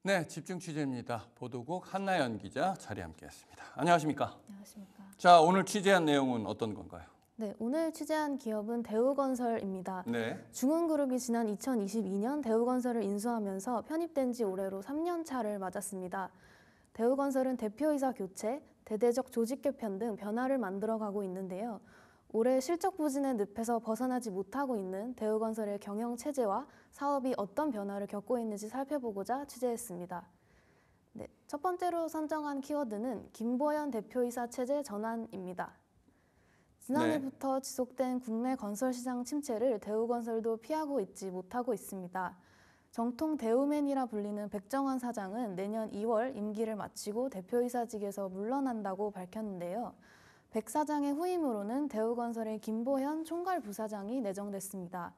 네, 집중 취재입니다. 보도국 한나연 기자 자리 함께했습니다. 안녕하십니까? 안녕하십니까? 자, 오늘 취재한 내용은 어떤 건가요? 네, 오늘 취재한 기업은 대우건설입니다. 네. 중흥그룹이 지난 2022년 대우건설을 인수하면서 편입된 지 올해로 3년 차를 맞았습니다. 대우건설은 대표이사 교체, 대대적 조직 개편 등 변화를 만들어가고 있는데요. 올해 실적 부진의 늪에서 벗어나지 못하고 있는 대우건설의 경영 체제와 사업이 어떤 변화를 겪고 있는지 살펴보고자 취재했습니다. 네, 첫 번째로 선정한 키워드는 김보현 대표이사 체제 전환입니다. 지난해부터 지속된 국내 건설 시장 침체를 대우건설도 피하고 있지 못하고 있습니다. 정통 대우맨이라 불리는 백정환 사장은 내년 2월 임기를 마치고 대표이사직에서 물러난다고 밝혔는데요. 백 사장의 후임으로는 대우건설의 김보현 총괄부사장이 내정됐습니다.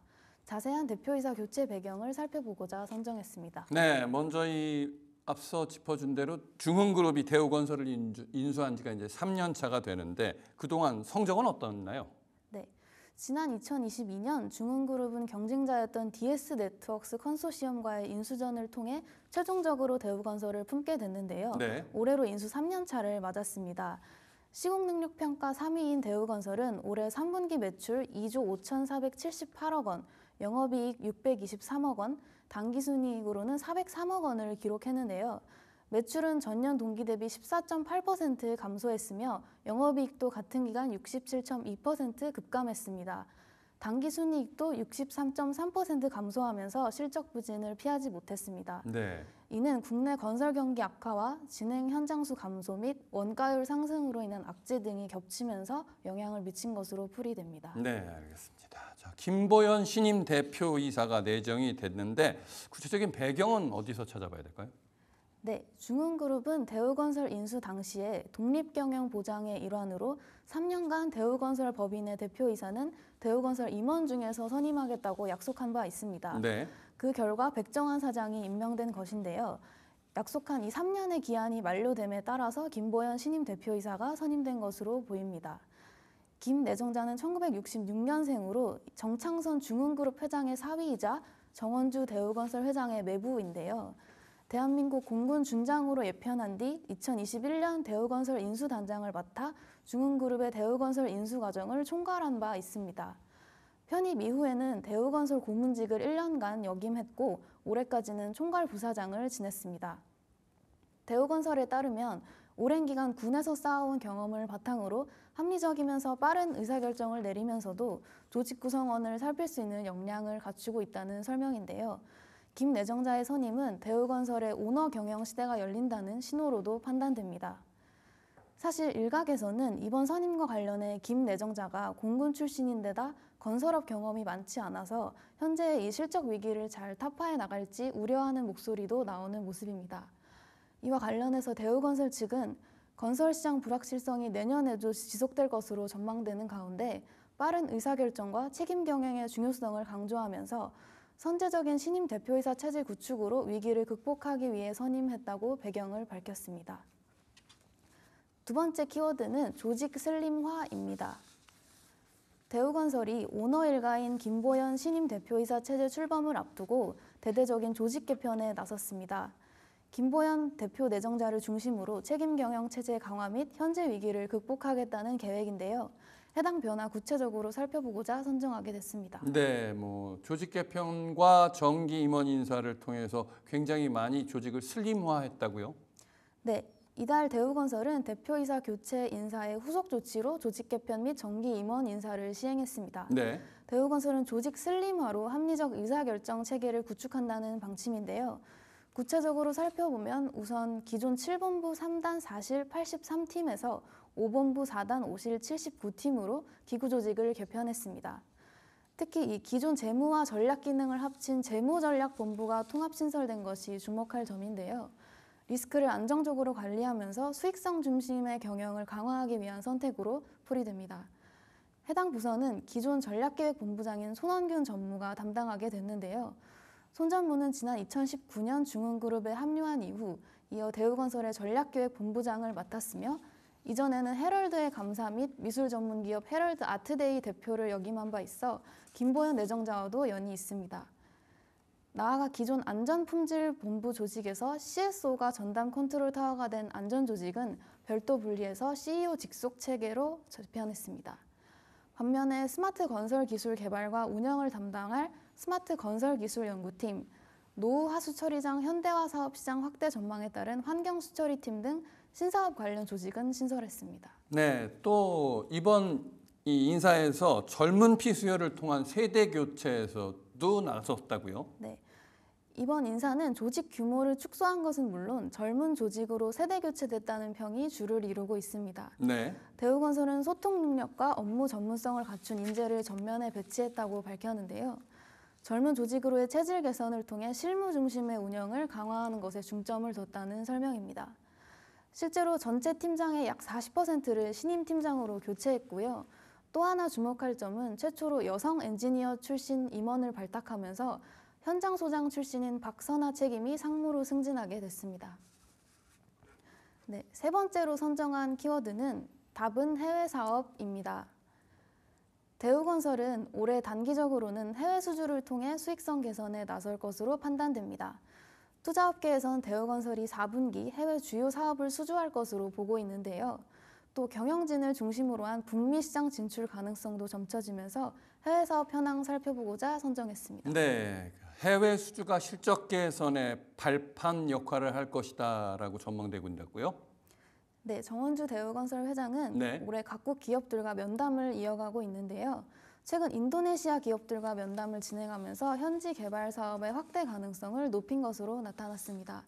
자세한 대표이사 교체 배경을 살펴보고자 선정했습니다. 네, 먼저 앞서 짚어준 대로 중흥그룹이 대우건설을 인수한 지가 이제 3년 차가 되는데 그동안 성적은 어떻나요? 네, 지난 2022년 중흥그룹은 경쟁자였던 DS네트워크스 컨소시엄과의 인수전을 통해 최종적으로 대우건설을 품게 됐는데요. 네. 올해로 인수 3년 차를 맞았습니다. 시공능력평가 3위인 대우건설은 올해 3분기 매출 2조 5,478억 원, 영업이익 623억 원, 당기순이익으로는 403억 원을 기록했는데요. 매출은 전년 동기 대비 14.8% 감소했으며 영업이익도 같은 기간 67.2% 급감했습니다. 당기순이익도 63.3% 감소하면서 실적 부진을 피하지 못했습니다. 네. 이는 국내 건설 경기 악화와 진행 현장 수 감소 및 원가율 상승으로 인한 악재 등이 겹치면서 영향을 미친 것으로 풀이됩니다. 네, 알겠습니다. 자, 김보현 신임 대표이사가 내정이 됐는데 구체적인 배경은 어디서 찾아봐야 될까요? 네, 중흥그룹은 대우건설 인수 당시에 독립경영 보장의 일환으로 3년간 대우건설 법인의 대표이사는 대우건설 임원 중에서 선임하겠다고 약속한 바 있습니다. 네. 그 결과 백정환 사장이 임명된 것인데요. 약속한 이 3년의 기한이 만료됨에 따라서 김보현 신임 대표이사가 선임된 것으로 보입니다. 김 내정자는 1966년생으로 정창선 중흥그룹 회장의 사위이자 정원주 대우건설 회장의 매부인데요. 대한민국 공군 준장으로 예편한 뒤 2021년 대우건설 인수단장을 맡아 중흥그룹의 대우건설 인수 과정을 총괄한 바 있습니다. 편입 이후에는 대우건설 고문직을 1년간 역임했고 올해까지는 총괄부사장을 지냈습니다. 대우건설에 따르면 오랜 기간 군에서 쌓아온 경험을 바탕으로 합리적이면서 빠른 의사결정을 내리면서도 조직 구성원을 살필 수 있는 역량을 갖추고 있다는 설명인데요. 김 내정자의 선임은 대우건설의 오너 경영 시대가 열린다는 신호로도 판단됩니다. 사실 일각에서는 이번 선임과 관련해 김 내정자가 공군 출신인데다 건설업 경험이 많지 않아서 현재의 이 실적 위기를 잘 타파해 나갈지 우려하는 목소리도 나오는 모습입니다. 이와 관련해서 대우건설 측은 건설시장 불확실성이 내년에도 지속될 것으로 전망되는 가운데 빠른 의사결정과 책임 경영의 중요성을 강조하면서 선제적인 신임 대표이사 체제 구축으로 위기를 극복하기 위해 선임했다고 배경을 밝혔습니다. 두 번째 키워드는 조직 슬림화입니다. 대우건설이 오너 일가인 김보현 신임 대표이사 체제 출범을 앞두고 대대적인 조직 개편에 나섰습니다. 김보현 대표 내정자를 중심으로 책임 경영 체제 강화 및 현재 위기를 극복하겠다는 계획인데요. 해당 변화 구체적으로 살펴보고자 선정하게 됐습니다. 네, 조직 개편과 정기 임원 인사를 통해서 굉장히 많이 조직을 슬림화했다고요? 네, 이달 대우건설은 대표이사 교체 인사의 후속 조치로 조직 개편 및 정기 임원 인사를 시행했습니다. 네. 대우건설은 조직 슬림화로 합리적 의사결정 체계를 구축한다는 방침인데요. 구체적으로 살펴보면 우선 기존 7본부 3단 4실 83팀에서 5본부 4단 5실 79팀으로 기구 조직을 개편했습니다. 특히 이 기존 재무와 전략 기능을 합친 재무전략본부가 통합 신설된 것이 주목할 점인데요. 리스크를 안정적으로 관리하면서 수익성 중심의 경영을 강화하기 위한 선택으로 풀이됩니다. 해당 부서는 기존 전략기획본부장인 손원균 전무가 담당하게 됐는데요. 손 전무는 지난 2019년 중흥그룹에 합류한 이후 이어 대우건설의 전략기획본부장을 맡았으며 이전에는 헤럴드의 감사 및 미술 전문기업 헤럴드 아트데이 대표를 역임한 바 있어 김보현 내정자와도 연이 있습니다. 나아가 기존 안전품질본부 조직에서 CSO가 전담 컨트롤 타워가 된 안전조직은 별도 분리해서 CEO 직속 체계로 재편했습니다. 반면에 스마트 건설 기술 개발과 운영을 담당할 스마트 건설 기술 연구팀, 노후 하수 처리장 현대화 사업 시장 확대 전망에 따른 환경 수처리팀 등 신사업 관련 조직은 신설했습니다. 네, 또 이번 이 인사에서 젊은 피 수혈을 통한 세대 교체에서도 나섰다고요? 네. 이번 인사는 조직 규모를 축소한 것은 물론 젊은 조직으로 세대 교체됐다는 평이 주를 이루고 있습니다. 네. 대우건설은 소통 능력과 업무 전문성을 갖춘 인재를 전면에 배치했다고 밝혔는데요. 젊은 조직으로의 체질 개선을 통해 실무 중심의 운영을 강화하는 것에 중점을 뒀다는 설명입니다. 실제로 전체 팀장의 약 40%를 신임 팀장으로 교체했고요. 또 하나 주목할 점은 최초로 여성 엔지니어 출신 임원을 발탁하면서 현장 소장 출신인 박선아 책임이 상무로 승진하게 됐습니다. 네, 세 번째로 선정한 키워드는 답은 해외 사업입니다. 대우건설은 올해 단기적으로는 해외 수주를 통해 수익성 개선에 나설 것으로 판단됩니다. 투자업계에선 대우건설이 4분기 해외 주요 사업을 수주할 것으로 보고 있는데요. 또 경영진을 중심으로 한 북미 시장 진출 가능성도 점쳐지면서 해외 사업 현황 살펴보고자 선정했습니다. 네, 해외 수주가 실적 개선에 발판 역할을 할 것이다라고 전망되고 있다고요? 네, 정원주 대우건설 회장은 네. 올해 각국 기업들과 면담을 이어가고 있는데요. 최근 인도네시아 기업들과 면담을 진행하면서 현지 개발 사업의 확대 가능성을 높인 것으로 나타났습니다.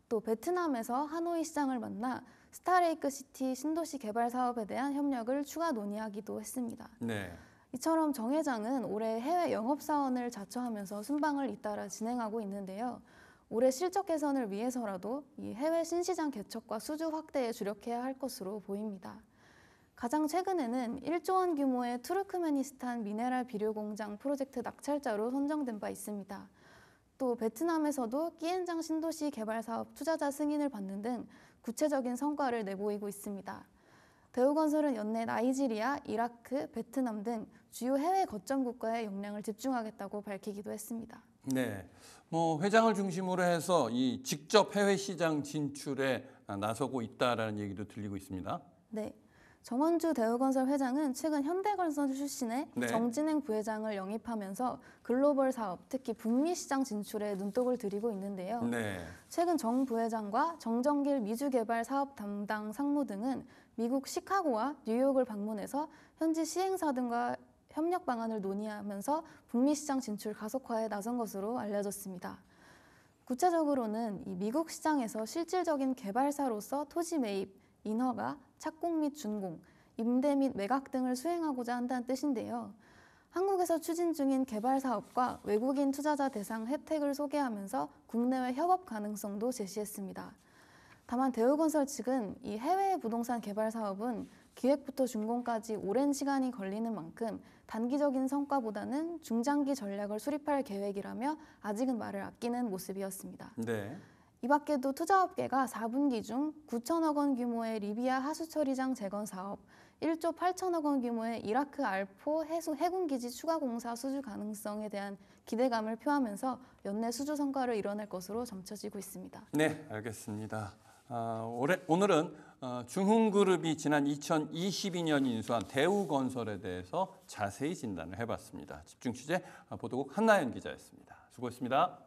또 베트남에서 하노이 시장을 만나 스타레이크 시티 신도시 개발 사업에 대한 협력을 추가 논의하기도 했습니다. 네. 이처럼 정 회장은 올해 해외 영업사원을 자처하면서 순방을 잇따라 진행하고 있는데요. 올해 실적 개선을 위해서라도 이 해외 신시장 개척과 수주 확대에 주력해야 할 것으로 보입니다. 가장 최근에는 1조 원 규모의 투르크메니스탄 미네랄 비료 공장 프로젝트 낙찰자로 선정된 바 있습니다. 또 베트남에서도 끼엔장 신도시 개발 사업 투자자 승인을 받는 등 구체적인 성과를 내보이고 있습니다. 대우건설은 연내 나이지리아, 이라크, 베트남 등 주요 해외 거점 국가에 역량을 집중하겠다고 밝히기도 했습니다. 네, 회장을 중심으로 해서 이 직접 해외 시장 진출에 나서고 있다라는 얘기도 들리고 있습니다. 네, 정원주 대우건설 회장은 최근 현대건설 출신의 네. 정진행 부회장을 영입하면서 글로벌 사업, 특히 북미 시장 진출에 눈독을 들이고 있는데요. 네. 최근 정 부회장과 정정길 미주개발 사업 담당 상무 등은 미국 시카고와 뉴욕을 방문해서 현지 시행사 등과 협력 방안을 논의하면서 북미 시장 진출 가속화에 나선 것으로 알려졌습니다. 구체적으로는 이 미국 시장에서 실질적인 개발사로서 토지 매입, 인허가, 착공 및 준공, 임대 및 매각 등을 수행하고자 한다는 뜻인데요. 한국에서 추진 중인 개발 사업과 외국인 투자자 대상 혜택을 소개하면서 국내외 협업 가능성도 제시했습니다. 다만 대우건설 측은 이 해외 부동산 개발 사업은 기획부터 준공까지 오랜 시간이 걸리는 만큼 단기적인 성과보다는 중장기 전략을 수립할 계획이라며 아직은 말을 아끼는 모습이었습니다. 네. 이 밖에도 투자업계가 4분기 중 9천억 원 규모의 리비아 하수처리장 재건 사업, 1조 8천억 원 규모의 이라크 알포 해군기지 추가 공사 수주 가능성에 대한 기대감을 표하면서 연내 수주 성과를 이뤄낼 것으로 점쳐지고 있습니다. 네, 알겠습니다. 오늘은 중흥그룹이 지난 2022년 인수한 대우건설에 대해서 자세히 진단을 해봤습니다. 집중 취재 보도국 한나연 기자였습니다. 수고했습니다.